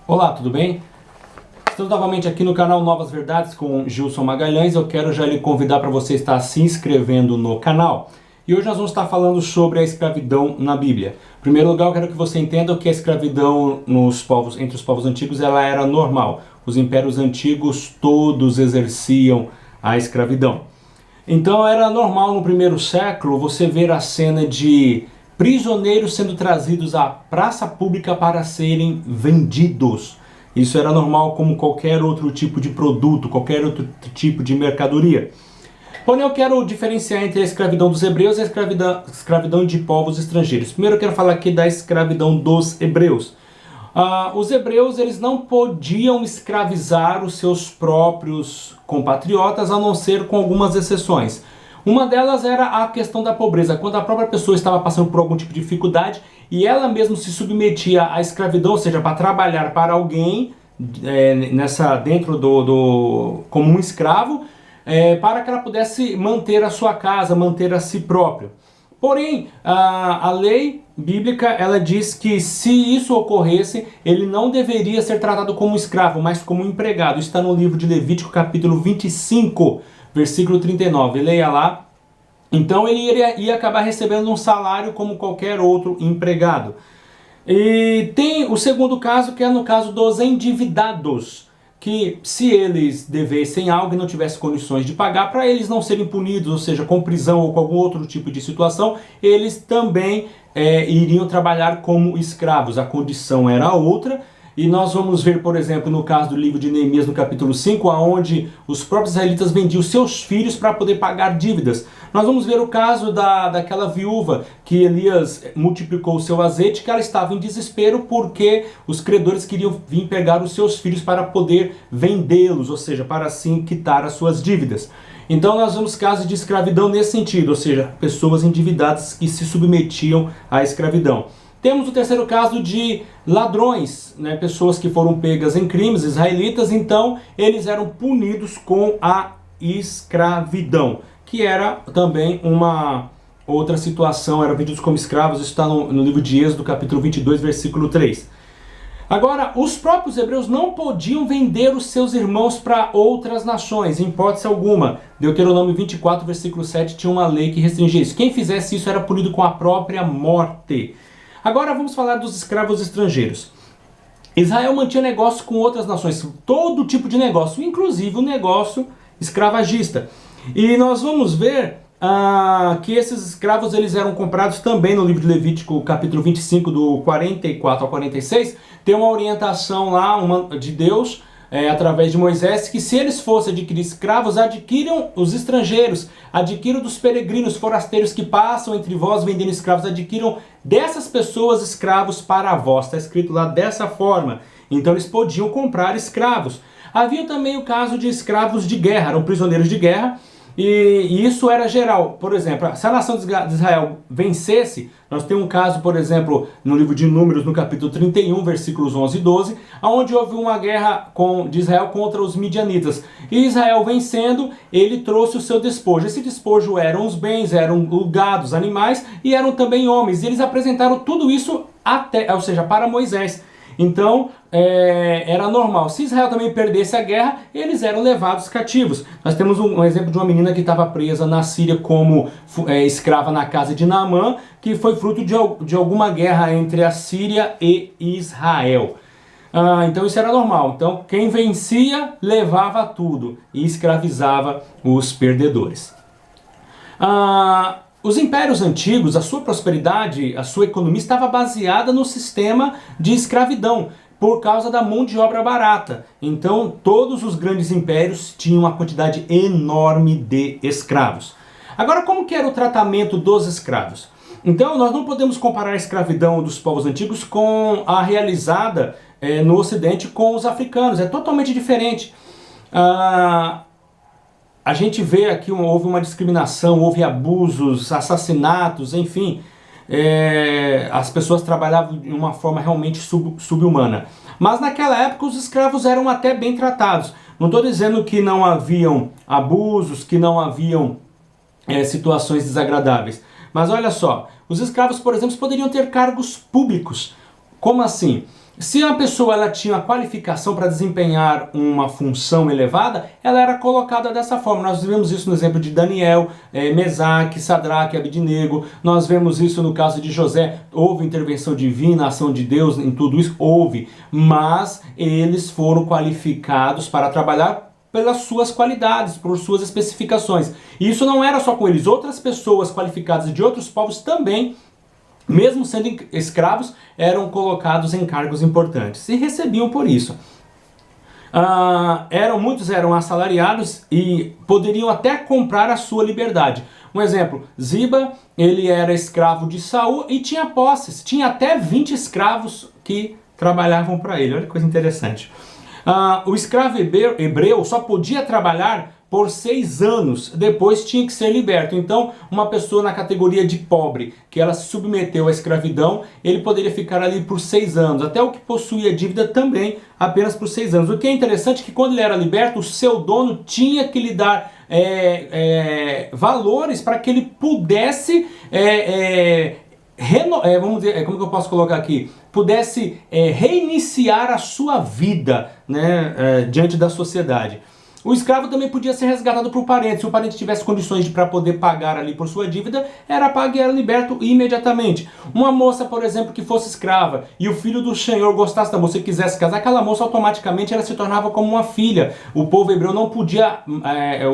Olá, tudo bem? Estamos novamente aqui no canal Novas Verdades com Gilson Magalhães. Eu quero já lhe convidar para você estar se inscrevendo no canal. E hoje nós vamos estar falando sobre a escravidão na Bíblia. Em primeiro lugar, eu quero que você entenda que a escravidão entre os povos antigos ela era normal. Os impérios antigos todos exerciam a escravidão. Então era normal no primeiro século você ver a cena de prisioneiros sendo trazidos à praça pública para serem vendidos. Isso era normal como qualquer outro tipo de produto, qualquer outro tipo de mercadoria. Porém, eu quero diferenciar entre a escravidão dos hebreus e a escravidão de povos estrangeiros. Primeiro eu quero falar aqui da escravidão dos hebreus. Os hebreus eles não podiam escravizar os seus próprios compatriotas, a não ser com algumas exceções. Uma delas era a questão da pobreza, quando a própria pessoa estava passando por algum tipo de dificuldade e ela mesma se submetia à escravidão, ou seja, para trabalhar para alguém como um escravo, para que ela pudesse manter a sua casa, manter a si próprio. Porém, a lei bíblica ela diz que se isso ocorresse, ele não deveria ser tratado como escravo, mas como empregado. Isso está no livro de Levítico, capítulo 25, versículo 39. Leia lá. Então ele ia acabar recebendo um salário como qualquer outro empregado. E tem o segundo caso, que é no caso dos endividados, que se eles devessem algo e não tivessem condições de pagar, para eles não serem punidos, ou seja, com prisão ou com algum outro tipo de situação, eles também iriam trabalhar como escravos. A condição era outra. E nós vamos ver, por exemplo, no caso do livro de Neemias, no capítulo 5, onde os próprios israelitas vendiam seus filhos para poder pagar dívidas. Nós vamos ver o caso daquela viúva que Elias multiplicou o seu azeite, que ela estava em desespero porque os credores queriam vir pegar os seus filhos para poder vendê-los, ou seja, para assim quitar as suas dívidas. Então nós vemos casos de escravidão nesse sentido, ou seja, pessoas endividadas que se submetiam à escravidão. Temos o terceiro caso de ladrões, pessoas que foram pegas em crimes, israelitas, então eles eram punidos com a escravidão, que era também uma outra situação, eram vendidos como escravos. Isso está no livro de Êxodo, capítulo 22, versículo 3. Agora, os próprios hebreus não podiam vender os seus irmãos para outras nações, em hipótese alguma. Deuteronômio 24, versículo 7, tinha uma lei que restringia isso. Quem fizesse isso era punido com a própria morte. Agora vamos falar dos escravos estrangeiros. Israel mantinha negócio com outras nações, todo tipo de negócio, inclusive o negócio escravagista. E nós vamos ver que esses escravos eles eram comprados também no livro de Levítico, capítulo 25, do 44 ao 46. Tem uma orientação lá de Deus, através de Moisés, que se eles fossem adquirir escravos, adquiram os estrangeiros, adquiram dos peregrinos, forasteiros que passam entre vós vendendo escravos, adquiram dessas pessoas escravos para vós. Está escrito lá dessa forma. Então eles podiam comprar escravos. Havia também o caso de escravos de guerra, eram prisioneiros de guerra, e isso era geral. Por exemplo, se a nação de Israel vencesse, nós temos um caso, por exemplo, no livro de Números, no capítulo 31, versículos 11 e 12, onde houve uma guerra de Israel contra os midianitas. E Israel vencendo, ele trouxe o seu despojo. Esse despojo eram os bens, eram gados, animais e eram também homens. E eles apresentaram tudo isso para Moisés. Então, era normal. Se Israel também perdesse a guerra, eles eram levados cativos. Nós temos um exemplo de uma menina que estava presa na Síria como escrava na casa de Naamã, que foi fruto de alguma guerra entre a Síria e Israel. Então isso era normal. Então quem vencia levava tudo e escravizava os perdedores. Os impérios antigos, a sua prosperidade, a sua economia estava baseada no sistema de escravidão, por causa da mão de obra barata. Então todos os grandes impérios tinham uma quantidade enorme de escravos. Agora, como que era o tratamento dos escravos? Então nós não podemos comparar a escravidão dos povos antigos com a realizada no Ocidente com os africanos. É totalmente diferente. A gente vê aqui houve uma discriminação, houve abusos, assassinatos, enfim. As pessoas trabalhavam de uma forma realmente subhumana. Mas naquela época os escravos eram até bem tratados. Não estou dizendo que não haviam abusos, que não haviam situações desagradáveis. Mas olha só, os escravos, por exemplo, poderiam ter cargos públicos. Como assim? Se a pessoa ela tinha a qualificação para desempenhar uma função elevada, ela era colocada dessa forma. Nós vemos isso no exemplo de Daniel, Mesaque, Sadraque, Abidnego. Nós vemos isso no caso de José. Houve intervenção divina, ação de Deus em tudo isso? Houve. Mas eles foram qualificados para trabalhar pelas suas qualidades, por suas especificações. E isso não era só com eles. Outras pessoas qualificadas de outros povos também, mesmo sendo escravos, eram colocados em cargos importantes e recebiam por isso. Muitos eram assalariados e poderiam até comprar a sua liberdade. Um exemplo, Ziba, ele era escravo de Saul e tinha posses, tinha até 20 escravos que trabalhavam para ele. Olha que coisa interessante. O escravo hebreu só podia trabalhar por 6 anos, depois tinha que ser liberto. Então, uma pessoa na categoria de pobre, que ela se submeteu à escravidão, ele poderia ficar ali por 6 anos. Até o que possuía dívida também, apenas por 6 anos. O que é interessante é que quando ele era liberto, o seu dono tinha que lhe dar valores para que ele pudesse, vamos dizer, como que eu posso colocar aqui? Pudesse reiniciar a sua vida, né, diante da sociedade. O escravo também podia ser resgatado por parente. Se o parente tivesse condições para poder pagar ali por sua dívida, era pago e era liberto imediatamente. Uma moça, por exemplo, que fosse escrava e o filho do senhor gostasse da moça e quisesse casar, aquela moça automaticamente ela se tornava como uma filha. O povo hebreu não podia,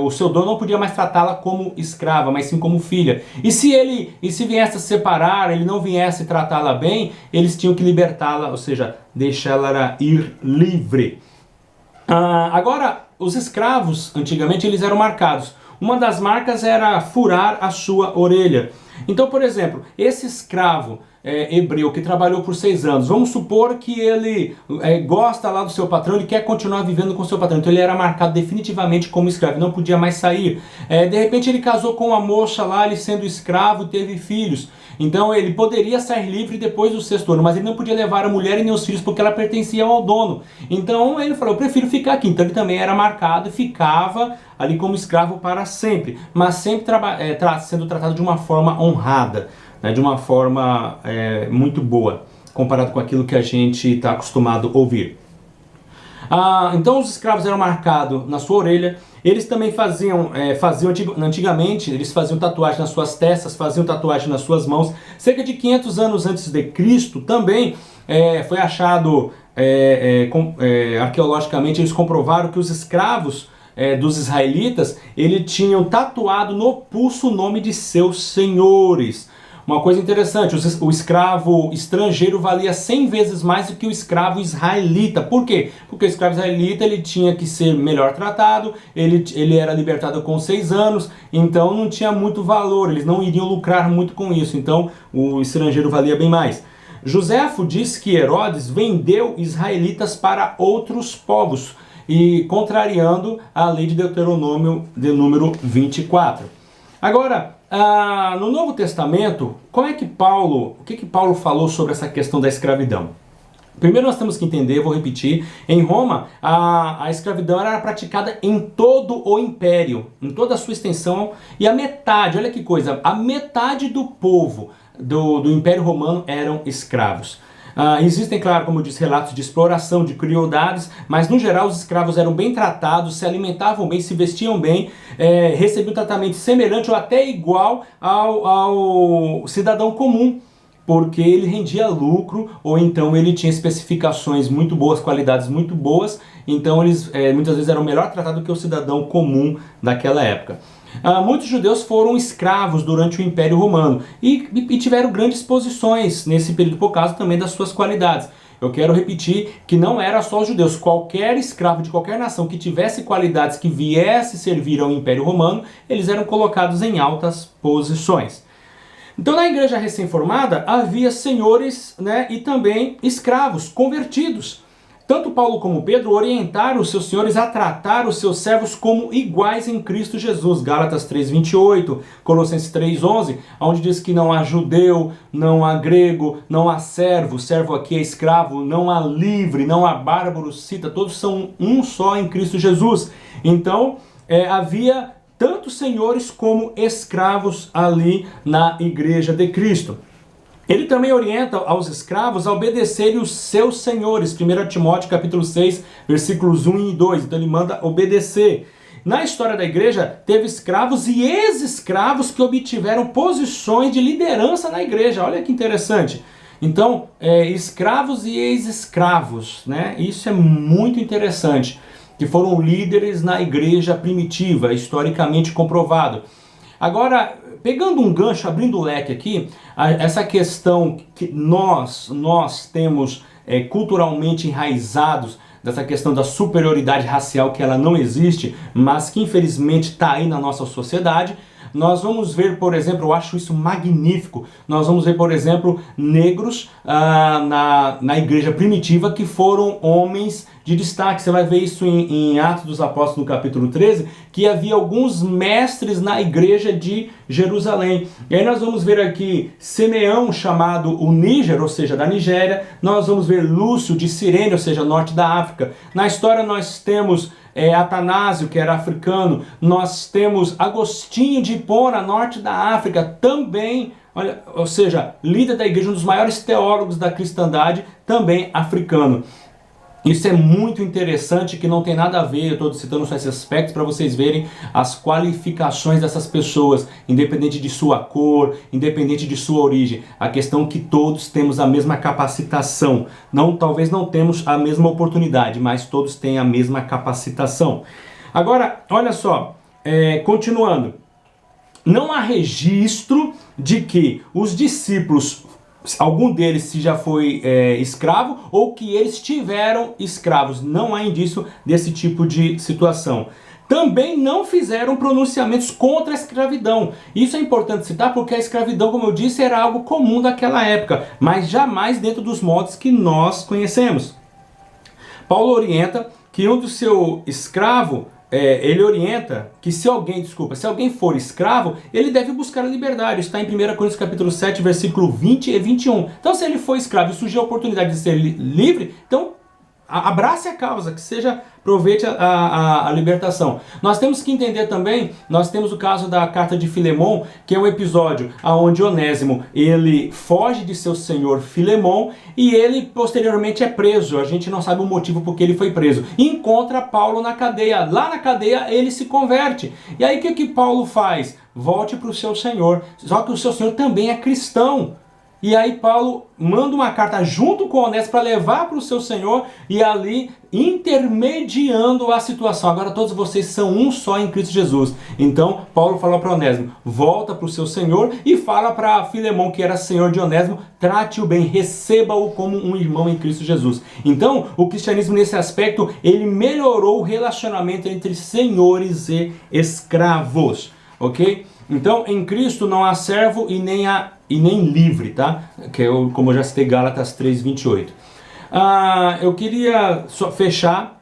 o seu dono não podia mais tratá-la como escrava, mas sim como filha. E se viesse a se separar, ele não viesse tratá-la bem, eles tinham que libertá-la, ou seja, deixá-la ir livre. Agora, os escravos, antigamente, eles eram marcados. Uma das marcas era furar a sua orelha. Então, por exemplo, esse escravo hebreu que trabalhou por 6 anos, vamos supor que ele gosta lá do seu patrão, ele quer continuar vivendo com o seu patrão, então ele era marcado definitivamente como escravo, não podia mais sair. De repente ele casou com uma moça lá, ele sendo escravo, teve filhos. Então ele poderia sair livre depois do 6º ano, mas ele não podia levar a mulher e nem os filhos porque ela pertencia ao dono. Então ele falou, eu prefiro ficar aqui. Então ele também era marcado e ficava ali como escravo para sempre, mas sempre sendo tratado de uma forma honrada, né, de uma forma muito boa, comparado com aquilo que a gente está acostumado a ouvir. Então os escravos eram marcados na sua orelha. Eles também faziam antigamente, eles faziam tatuagem nas suas testas, faziam tatuagem nas suas mãos. Cerca de 500 anos antes de Cristo também foi achado, arqueologicamente, eles comprovaram que os escravos dos israelitas, eles tinham tatuado no pulso o nome de seus senhores. Uma coisa interessante, o escravo estrangeiro valia 100 vezes mais do que o escravo israelita. Por quê? Porque o escravo israelita ele tinha que ser melhor tratado, ele era libertado com 6 anos, então não tinha muito valor, eles não iriam lucrar muito com isso, então o estrangeiro valia bem mais. Joséfo diz que Herodes vendeu israelitas para outros povos, e contrariando a lei de Deuteronômio de número 24. Agora, no Novo Testamento, o que Paulo falou sobre essa questão da escravidão? Primeiro nós temos que entender, vou repetir, em Roma a escravidão era praticada em todo o império, em toda a sua extensão, e a metade, olha que coisa, a metade do povo do Império Romano eram escravos. Existem, claro, como eu disse, relatos de exploração, de crueldades, mas no geral os escravos eram bem tratados, se alimentavam bem, se vestiam bem, recebiam tratamento semelhante ou até igual ao cidadão comum, porque ele rendia lucro ou então ele tinha especificações muito boas, qualidades muito boas, então eles muitas vezes eram melhor tratados do que o cidadão comum daquela época. Muitos judeus foram escravos durante o Império Romano e tiveram grandes posições nesse período por causa também das suas qualidades. Eu quero repetir que não era só os judeus, qualquer escravo de qualquer nação que tivesse qualidades que viesse servir ao Império Romano, eles eram colocados em altas posições. Então na igreja recém-formada havia senhores, né, e também escravos convertidos. Tanto Paulo como Pedro orientaram os seus senhores a tratar os seus servos como iguais em Cristo Jesus. Gálatas 3:28, Colossenses 3:11, onde diz que não há judeu, não há grego, não há servo aqui é escravo, não há livre, não há bárbaro, cita, todos são um só em Cristo Jesus. Então havia tanto senhores como escravos ali na igreja de Cristo. Ele também orienta aos escravos a obedecerem os seus senhores. 1 Timóteo capítulo 6, versículos 1 e 2. Então ele manda obedecer. Na história da igreja, teve escravos e ex-escravos que obtiveram posições de liderança na igreja. Olha que interessante. Então, escravos e ex-escravos, né? Isso é muito interessante. Que foram líderes na igreja primitiva, historicamente comprovado. Agora, pegando um gancho, abrindo o leque aqui, essa questão que nós temos culturalmente enraizados, dessa questão da superioridade racial, que ela não existe, mas que infelizmente está aí na nossa sociedade. Nós vamos ver, por exemplo, eu acho isso magnífico, nós vamos ver, por exemplo, negros na igreja primitiva que foram homens de destaque. Você vai ver isso em Atos dos Apóstolos, no capítulo 13, que havia alguns mestres na igreja de Jerusalém. E aí nós vamos ver aqui Simeão, chamado o Níger, ou seja, da Nigéria. Nós vamos ver Lúcio de Cirene, ou seja, norte da África. Na história nós temos Atanásio, que era africano. Nós temos Agostinho de Hipona, norte da África, também, olha, ou seja, líder da igreja, um dos maiores teólogos da cristandade, também africano. Isso é muito interessante, que não tem nada a ver, eu estou citando só esses aspectos para vocês verem as qualificações dessas pessoas, independente de sua cor, independente de sua origem. A questão é que todos temos a mesma capacitação. Talvez não temos a mesma oportunidade, mas todos têm a mesma capacitação. Agora, olha só, continuando. Não há registro de que os discípulos, algum deles se já foi escravo, ou que eles tiveram escravos. Não há indício desse tipo de situação. Também não fizeram pronunciamentos contra a escravidão. Isso é importante citar, porque a escravidão, como eu disse, era algo comum daquela época, mas jamais dentro dos moldes que nós conhecemos. Paulo orienta que do seu escravo, ele orienta que se alguém for escravo, ele deve buscar a liberdade. Isso está em 1 Coríntios capítulo 7, versículo 20 e 21. Então, se ele for escravo e surgir a oportunidade de ser livre, então abrace a causa, que aproveite a libertação. Nós temos que entender também, nós temos o caso da carta de Filemon, que é um episódio onde Onésimo, ele foge de seu senhor Filemon e ele posteriormente é preso. A gente não sabe o motivo por que ele foi preso. E encontra Paulo na cadeia. Lá na cadeia ele se converte. E aí o que Paulo faz? Volte para o seu senhor. Só que o seu senhor também é cristão. E aí Paulo manda uma carta junto com Onésimo para levar para o seu senhor, e ali intermediando a situação. Agora todos vocês são um só em Cristo Jesus. Então Paulo fala para Onésimo, volta para o seu senhor, e fala para Filemon, que era senhor de Onésimo, trate-o bem, receba-o como um irmão em Cristo Jesus. Então o cristianismo nesse aspecto, ele melhorou o relacionamento entre senhores e escravos, ok? Então em Cristo não há servo e nem livre, tá? Que como eu já citei, Gálatas 3:28. Eu queria só fechar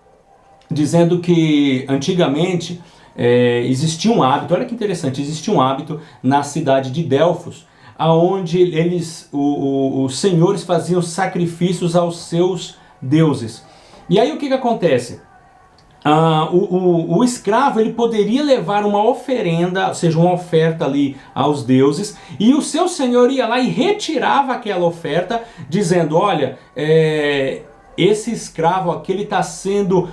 dizendo que antigamente existia um hábito, olha que interessante, existia um hábito na cidade de Delfos, onde os senhores faziam sacrifícios aos seus deuses. E aí o que acontece? O escravo, ele poderia levar uma oferenda, ou seja, uma oferta ali aos deuses, e o seu senhor ia lá e retirava aquela oferta, dizendo, olha, esse escravo aqui, ele está sendo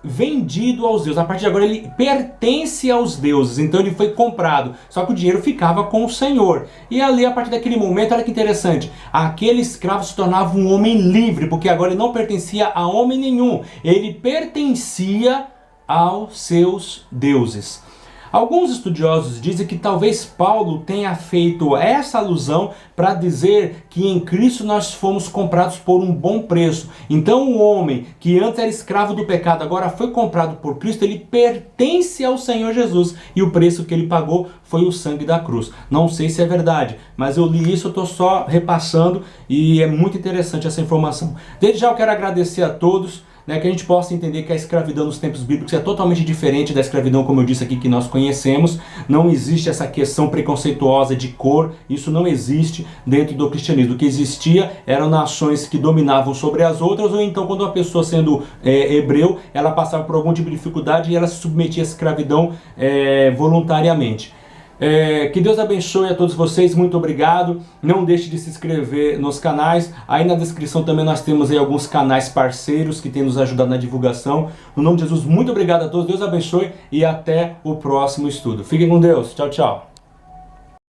vendido aos deuses. A partir de agora ele pertence aos deuses, então ele foi comprado, só que o dinheiro ficava com o senhor. E ali, a partir daquele momento, olha que interessante, aquele escravo se tornava um homem livre, porque agora ele não pertencia a homem nenhum, ele pertencia aos seus deuses. Alguns estudiosos dizem que talvez Paulo tenha feito essa alusão para dizer que em Cristo nós fomos comprados por um bom preço. Então o homem que antes era escravo do pecado, agora foi comprado por Cristo, ele pertence ao Senhor Jesus. E o preço que ele pagou foi o sangue da cruz. Não sei se é verdade, mas eu li isso, eu estou só repassando e é muito interessante essa informação. Desde já eu quero agradecer a todos. Que a gente possa entender que a escravidão nos tempos bíblicos é totalmente diferente da escravidão, como eu disse aqui, que nós conhecemos. Não existe essa questão preconceituosa de cor, isso não existe dentro do cristianismo. O que existia eram nações que dominavam sobre as outras, ou então quando uma pessoa, sendo hebreu, ela passava por algum tipo de dificuldade e ela se submetia à escravidão voluntariamente. Que Deus abençoe a todos vocês, muito obrigado. Não deixe de se inscrever nos canais. Aí na descrição também nós temos aí alguns canais parceiros que têm nos ajudado na divulgação. No nome de Jesus, muito obrigado a todos, Deus abençoe e até o próximo estudo. Fiquem com Deus, tchau, tchau.